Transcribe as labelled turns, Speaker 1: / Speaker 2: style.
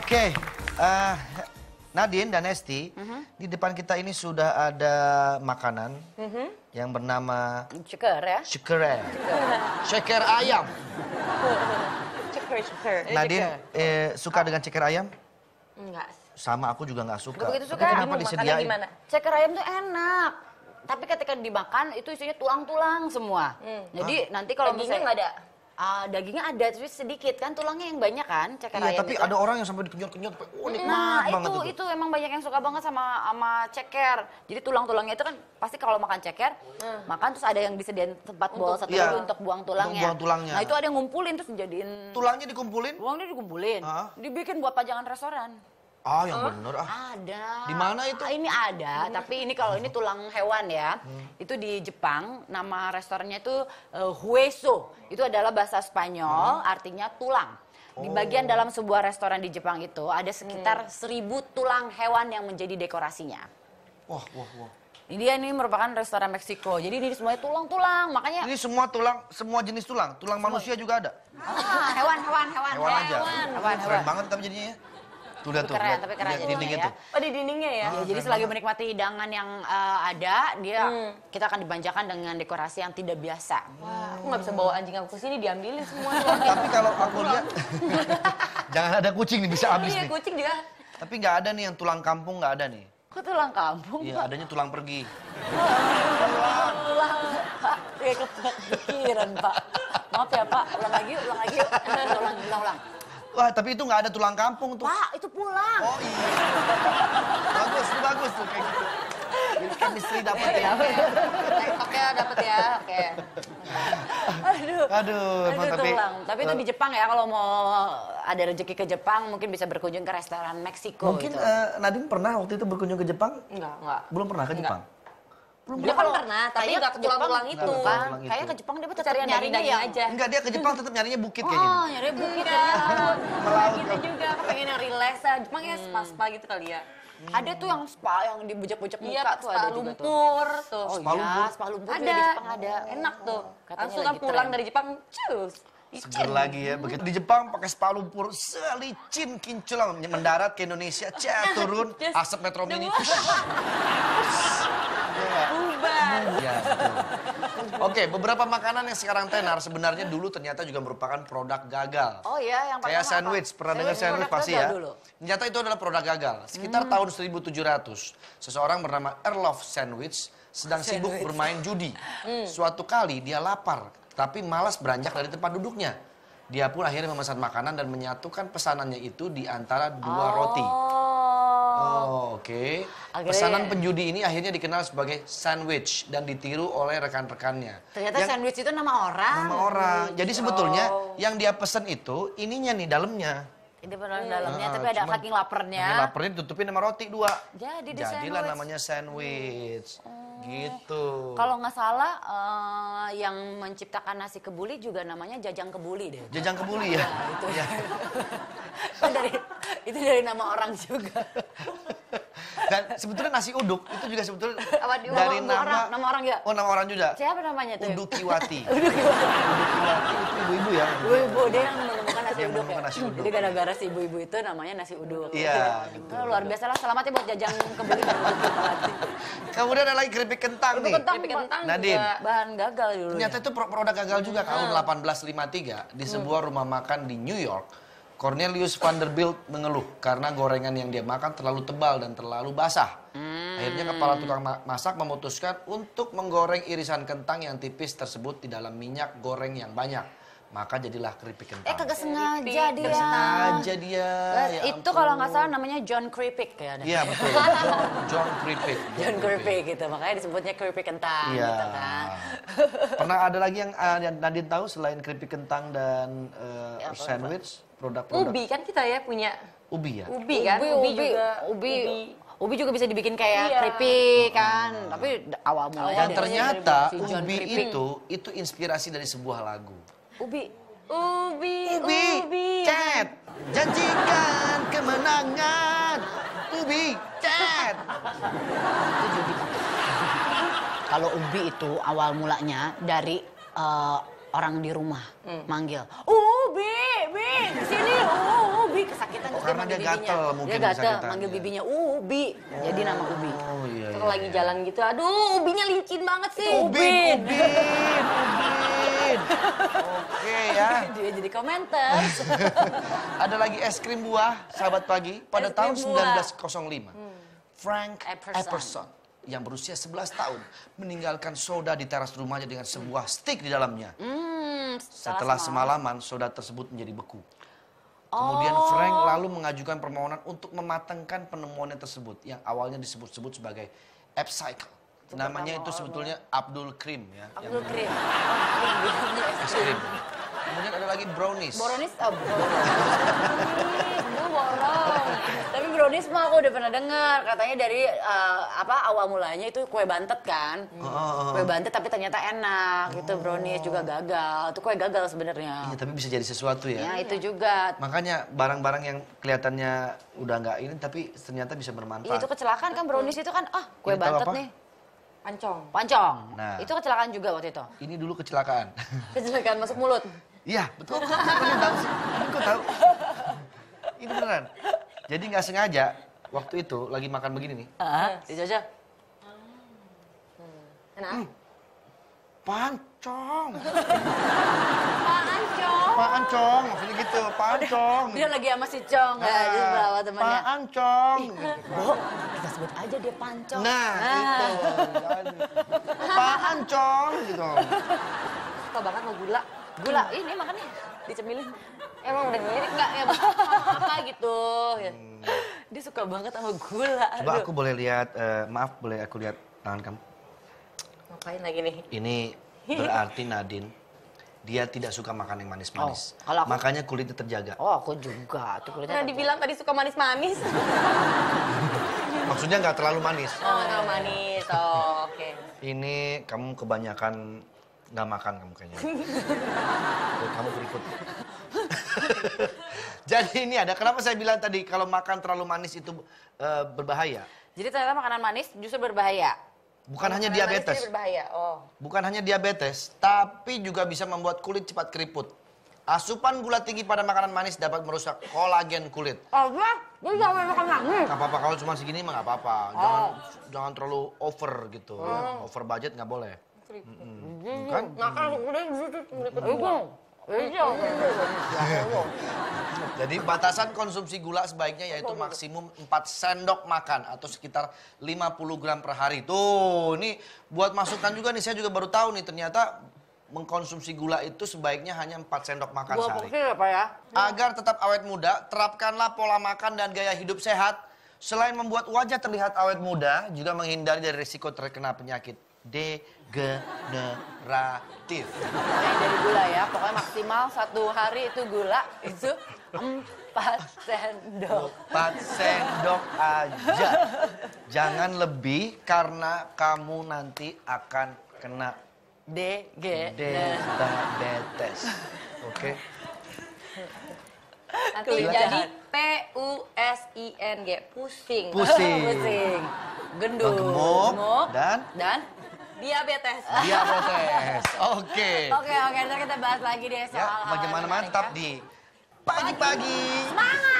Speaker 1: Oke, Nadine dan Esti, di depan kita ini sudah ada makanan yang bernama
Speaker 2: Ceker ya?
Speaker 1: ceker ayam.
Speaker 3: Ceker.
Speaker 1: Nadine suka dengan ceker ayam?
Speaker 3: Enggak.
Speaker 1: Sama aku juga nggak suka.
Speaker 2: Nggak begitu suka.
Speaker 1: Tapi kenapa
Speaker 3: Makannya
Speaker 1: disediain?
Speaker 3: gimana?
Speaker 2: Ceker ayam tuh enak. Tapi ketika dimakan itu isinya tulang-tulang semua. Jadi nanti kalau
Speaker 3: Dagingnya
Speaker 2: misalnya
Speaker 3: nggak ada?
Speaker 2: Dagingnya ada, tapi sedikit kan tulangnya yang banyak kan ceker
Speaker 1: Iya,
Speaker 2: ayam
Speaker 1: tapi
Speaker 2: itu.
Speaker 1: ada orang yang sampai dikenyot-kenyot, nikmat
Speaker 2: Nah
Speaker 1: banget
Speaker 2: itu emang banyak yang suka banget sama ceker. Jadi tulang-tulangnya itu kan pasti kalau makan ceker, makan terus ada yang disediain tempat bowl satu
Speaker 1: Iya,
Speaker 2: untuk buang tulangnya.
Speaker 1: untuk buang tulangnya.
Speaker 2: Nah itu ada yang ngumpulin terus dijadiin
Speaker 1: Tulangnya dikumpulin?
Speaker 2: uangnya dikumpulin, dibikin buat pajangan restoran.
Speaker 1: Ah, yang bener
Speaker 2: Ada.
Speaker 1: Di mana itu?
Speaker 2: Ini ada, tapi ini kalau ini tulang hewan ya. Itu di Jepang, nama restorannya itu hueso. Itu adalah bahasa Spanyol, artinya tulang. Di bagian dalam sebuah restoran di Jepang itu ada sekitar 1000 tulang hewan yang menjadi dekorasinya.
Speaker 1: Wah.
Speaker 2: Ini merupakan restoran Meksiko. Jadi ini semuanya tulang-tulang, makanya
Speaker 1: Ini semua tulang, semua jenis tulang. Tulang manusia juga ada.
Speaker 2: hewan.
Speaker 1: Hewan aja.
Speaker 2: Hewan.
Speaker 1: Keren banget tapi jadinya ya. Tuh lihat tuh.
Speaker 2: Keren,
Speaker 1: lihat-
Speaker 2: tapi keren
Speaker 1: lihat
Speaker 2: ya.
Speaker 1: dindingnya
Speaker 2: Ya.
Speaker 1: tuh.
Speaker 3: Oh di dindingnya ya?
Speaker 2: Ya, jadi selagi menikmati hidangan yang ada, kita akan dimanjakan dengan dekorasi yang tidak biasa.
Speaker 3: Wah, aku nggak bisa bawa anjing aku ke sini diambilin semua.
Speaker 1: Tapi kalau aku lihat, jangan ada kucing nih bisa habis
Speaker 3: Iya
Speaker 1: nih.
Speaker 3: kucing juga.
Speaker 1: Tapi nggak ada nih yang tulang kampung nggak ada nih.
Speaker 2: Kok tulang kampung,
Speaker 1: Iya,
Speaker 2: Pak?
Speaker 1: adanya tulang pergi.
Speaker 2: Tulang, Pak. Kayak kepikiran, Pak. Maaf ya, Pak. Ulang lagi yuk. Ulang.
Speaker 1: Wah, tapi itu nggak ada tulang kampung tuh.
Speaker 2: Pak, itu pulang.
Speaker 1: Oh iya. Bagus tuh kayak gitu. Jadi chemistry dapet ya.
Speaker 2: Oke, dapet ya. Oke.
Speaker 1: Aduh, emang tapi
Speaker 2: tulang. Tapi itu di Jepang ya, kalau mau ada rezeki ke Jepang, mungkin bisa berkunjung ke restoran Meksiko.
Speaker 1: mungkin
Speaker 2: gitu.
Speaker 1: Nadine pernah waktu itu berkunjung ke Jepang?
Speaker 3: Enggak.
Speaker 1: Belum pernah ke
Speaker 3: Enggak.
Speaker 1: Jepang?
Speaker 3: Dia kan pernah, tapi
Speaker 2: Kayaknya
Speaker 3: nggak ke tulang-tulang itu.
Speaker 1: Nggak ke
Speaker 2: Kan?
Speaker 1: tulang itu.
Speaker 2: Kayaknya ke Jepang dia tetap
Speaker 3: Cari yang
Speaker 2: nyarinya
Speaker 3: daging-daging
Speaker 2: yang
Speaker 3: aja.
Speaker 1: Enggak, dia ke Jepang tetap nyarinya bukit kayaknya.
Speaker 2: Oh, nyari bukit
Speaker 3: Iya,
Speaker 1: Melaut.
Speaker 3: gitu juga. Aku pengen yang relax lah. Jepang ya spa-spa gitu kali ya.
Speaker 2: Ada tuh yang spa yang dibujak-bujak muka
Speaker 3: Iya,
Speaker 2: tuh
Speaker 3: spa
Speaker 2: ada juga tuh.
Speaker 3: lumpur tuh.
Speaker 2: Oh
Speaker 1: Spa
Speaker 2: iya,
Speaker 1: lumpur?
Speaker 2: spa lumpur
Speaker 3: Ada.
Speaker 2: juga di Jepang ada.
Speaker 3: Enak tuh.
Speaker 2: Katanya
Speaker 3: Langsung kan
Speaker 2: lagi
Speaker 3: pulang
Speaker 2: tren.
Speaker 3: dari Jepang, cus.
Speaker 1: Seger lagi ya. Begitu di Jepang pakai spa lumpur, selicin kinclong mendarat ke Indonesia, turun
Speaker 3: Just
Speaker 1: asap Metro Mini.
Speaker 3: Bubar.
Speaker 1: Ya, betul. Oke, beberapa makanan yang sekarang tenar sebenarnya dulu ternyata juga merupakan produk gagal.
Speaker 2: Oh iya, yang pertama
Speaker 1: Kayak sandwich,
Speaker 2: apa?
Speaker 1: pernah dengar sandwich
Speaker 2: produk
Speaker 1: pasti
Speaker 2: gagal
Speaker 1: ya.
Speaker 2: dulu.
Speaker 1: Ternyata itu adalah produk gagal. Sekitar tahun 1700, seseorang bernama Earl of Sandwich sedang sibuk bermain judi. Suatu kali dia lapar, tapi malas beranjak dari tempat duduknya. Dia pun akhirnya memesan makanan dan menyatukan pesanannya itu di antara dua roti. Oh, oke.
Speaker 2: Akhirnya-
Speaker 1: Pesanan penjudi ini akhirnya dikenal sebagai sandwich dan ditiru oleh rekan-rekannya.
Speaker 2: Ternyata
Speaker 1: Yang-
Speaker 2: sandwich itu nama orang.
Speaker 1: Nama orang. Jadi sebetulnya yang dia pesen itu ininya nih dalamnya.
Speaker 2: Itu benar dalamnya, tapi ada
Speaker 1: Cuman
Speaker 2: saking laparnya.
Speaker 1: saking laparnya ditutupin sama roti 2.
Speaker 2: Jadi di
Speaker 1: Jadilah
Speaker 2: sandwich.
Speaker 1: namanya sandwich. Gitu.
Speaker 2: Kalau nggak salah, yang menciptakan nasi kebuli juga namanya Jajang Kebuli deh.
Speaker 1: Jajang kebuli ya.
Speaker 2: Itu
Speaker 1: Iya.
Speaker 2: itu dari nama orang juga.
Speaker 1: Dan sebetulnya nasi uduk itu juga sebetulnya
Speaker 2: Apa,
Speaker 1: dari
Speaker 2: nama orang ya?
Speaker 1: Oh, nama orang juga.
Speaker 2: Siapa namanya tuh?
Speaker 1: Udukiwati.
Speaker 2: Udukiwati.
Speaker 1: Udukiwati itu ibu-ibu ya.
Speaker 2: Ibu-ibu dia yang menemukan nasi
Speaker 1: Dia
Speaker 2: uduk
Speaker 1: menemukan
Speaker 2: ya.
Speaker 1: nasi uduk.
Speaker 2: Jadi gara-gara si ibu-ibu itu namanya nasi uduk.
Speaker 1: Iya, gitu.
Speaker 2: Luar biasa lah, selamat ya buat Jajang Kebuli dan Udukiwati.
Speaker 1: Kemudian ada lagi keripik kentang nih.
Speaker 3: Keripik kentang
Speaker 1: Nadine.
Speaker 3: juga.
Speaker 2: Bahan gagal dulu.
Speaker 1: Ternyata itu produk gagal juga tahun 1853 di sebuah rumah makan di New York. Cornelius Vanderbilt mengeluh karena gorengan yang dia makan terlalu tebal dan terlalu basah. Akhirnya kepala tukang masak memutuskan untuk menggoreng irisan kentang yang tipis tersebut di dalam minyak goreng yang banyak. Maka jadilah keripik kentang.
Speaker 2: Kagak sengaja dia.
Speaker 1: Sengaja dia. Ya
Speaker 2: Itu
Speaker 1: ampun.
Speaker 2: kalau nggak salah namanya John Kripik ya.
Speaker 1: Iya betul. John Kripik.
Speaker 2: John Kripik gitu, makanya disebutnya keripik kentang
Speaker 1: Iya.
Speaker 2: gitu kan.
Speaker 1: Pernah ada lagi yang Nadine tahu selain keripik kentang dan sandwich, produk-produk
Speaker 3: Ubi kan kita ya punya.
Speaker 1: ubi ya?
Speaker 3: Ubi kan?
Speaker 2: Ubi juga bisa dibikin kayak
Speaker 3: Iya.
Speaker 2: keripik kan. Tapi awal mulanya
Speaker 1: Dan
Speaker 2: dari
Speaker 1: ternyata
Speaker 2: si John
Speaker 1: ubi
Speaker 2: Kripik.
Speaker 1: itu inspirasi dari sebuah lagu.
Speaker 2: Ubi.
Speaker 3: Ubi.
Speaker 1: Cat, janjikan kemenangan. Ubi, cat.
Speaker 2: Kalau ubi itu awal mulanya dari orang di rumah manggil. Ubi, Bi, kesini, Ubi kesakitan terus
Speaker 1: karena
Speaker 2: manggil
Speaker 1: dia
Speaker 2: bibinya.
Speaker 1: gatel mungkin
Speaker 2: Dia gatel,
Speaker 1: kesakitan,
Speaker 2: manggil
Speaker 1: ya.
Speaker 2: bibinya Ubi. Jadi nama Ubi.
Speaker 1: Oh iya.
Speaker 3: Kalau lagi jalan gitu, aduh ubinya licin banget sih.
Speaker 1: Ubin. Oke ya.
Speaker 2: Dia jadi komentar.
Speaker 1: Ada lagi es krim buah, sahabat pagi, pada
Speaker 3: Es krim
Speaker 1: tahun
Speaker 3: buah.
Speaker 1: 1905. Frank Epperson yang berusia 11 tahun meninggalkan soda di teras rumahnya dengan sebuah stik di dalamnya. Setelah semalaman, soda tersebut menjadi beku. Kemudian Frank lalu mengajukan permohonan untuk mematangkan penemuannya tersebut yang awalnya disebut-sebut sebagai upcycle. Namanya itu sebetulnya Abdul Cream ya.
Speaker 2: Abdul Krim.
Speaker 1: Es krim. Kemudian ada lagi brownies.
Speaker 2: Brownies, Aduh, borong. Tapi brownies mah aku udah pernah dengar. Katanya dari awal mulanya itu kue bantet kan. Kue bantet tapi ternyata enak. Itu brownies juga gagal. Itu kue gagal sebenarnya.
Speaker 1: Iya, tapi bisa jadi sesuatu ya.
Speaker 2: Ya, itu juga.
Speaker 1: Makanya barang-barang yang kelihatannya udah nggak ini tapi ternyata bisa bermanfaat.
Speaker 2: Iya, itu kecelakaan kan brownies itu kan kue
Speaker 1: Ini tahu
Speaker 2: bantet
Speaker 1: apa?
Speaker 2: nih.
Speaker 3: Pancong.
Speaker 1: Nah.
Speaker 2: Itu kecelakaan juga waktu itu.
Speaker 1: Ini dulu kecelakaan.
Speaker 3: Kecelakaan masuk mulut.
Speaker 1: Iya, betul. Kok dia tahu sih? Kok tahu? Ini beneran. Jadi nggak sengaja waktu itu lagi makan begini nih.
Speaker 2: Dijajah.
Speaker 3: Enak.
Speaker 1: Pancong.
Speaker 3: Pancong.
Speaker 1: Pancong, maksudnya gitu. Pancong.
Speaker 2: Dia lagi sama si Cong ya, di bawah temannya.
Speaker 1: Pancong.
Speaker 2: Bo, kita sebut aja dia pancong.
Speaker 1: Nah, itu. Pancong gitu.
Speaker 3: Suka banget sama gula.
Speaker 2: Gula, ini makannya dicemilin.
Speaker 3: Emang udah mirip nggak ya?
Speaker 2: Apa gitu. Ya. Dia suka banget sama gula.
Speaker 1: Coba
Speaker 2: Aduh.
Speaker 1: aku boleh lihat, maaf boleh aku lihat tangan kamu?
Speaker 3: Ngapain lagi nih?
Speaker 1: Ini berarti Nadine, dia tidak suka makan yang manis-manis.
Speaker 2: Oh, kalau aku-
Speaker 1: Makanya kulitnya terjaga.
Speaker 2: Oh, aku juga. Tuh kulitnya.
Speaker 3: Karena dibilang tadi suka manis-manis.
Speaker 1: Maksudnya nggak terlalu manis.
Speaker 3: Oh, nggak manis. Oh, oke.
Speaker 1: Ini kamu kebanyakan nggak makan kamu kayaknya. Tuh, kamu berikut. Jadi ini ada, kenapa saya bilang tadi kalau makan terlalu manis itu berbahaya?
Speaker 2: Jadi ternyata makanan manis justru berbahaya.
Speaker 1: Bukan hanya
Speaker 3: Makanan manis
Speaker 1: diabetes.
Speaker 3: jadi berbahaya. Oh.
Speaker 1: Bukan hanya diabetes, tapi juga bisa membuat kulit cepat keriput. Asupan gula tinggi pada makanan manis dapat merusak kolagen kulit.
Speaker 2: Apa? Jadi jangan makan manis.
Speaker 1: Nggak apa-apa, kalau cuma segini mah nggak apa-apa. Jangan terlalu over gitu. Ya. Over budget nggak boleh. Kan?
Speaker 3: Makan udah
Speaker 1: Jadi batasan konsumsi gula sebaiknya yaitu maksimum 4 sendok makan atau sekitar 50 gram per hari. Tuh, ini buat masukan juga nih, saya juga baru tahu nih ternyata mengkonsumsi gula itu sebaiknya hanya 4 sendok makan
Speaker 2: Gua
Speaker 1: sehari.
Speaker 2: porsi apa ya?
Speaker 1: Agar tetap awet muda, terapkanlah pola makan dan gaya hidup sehat. Selain membuat wajah terlihat awet muda, juga menghindari dari risiko terkena penyakit degeneratif.
Speaker 2: Yang dari gula ya, pokoknya maksimal 1 hari itu gula itu 4 sendok.
Speaker 1: 4 sendok aja. Jangan lebih karena kamu nanti akan kena diabetes. Oke?
Speaker 3: Nanti
Speaker 2: Kelihatan.
Speaker 3: jadi PUSING, pusing.
Speaker 1: Pusing.
Speaker 2: Pusing. Gendut.
Speaker 1: Gemuk dan
Speaker 3: Diabetes.
Speaker 1: diabetes. Oke.
Speaker 2: Oke, ntar kita bahas lagi deh soal
Speaker 1: Ya,
Speaker 2: hal-hal
Speaker 1: bagaimana
Speaker 2: menarik
Speaker 1: mantap
Speaker 2: ya.
Speaker 1: di pagi-pagi.
Speaker 2: Semangat!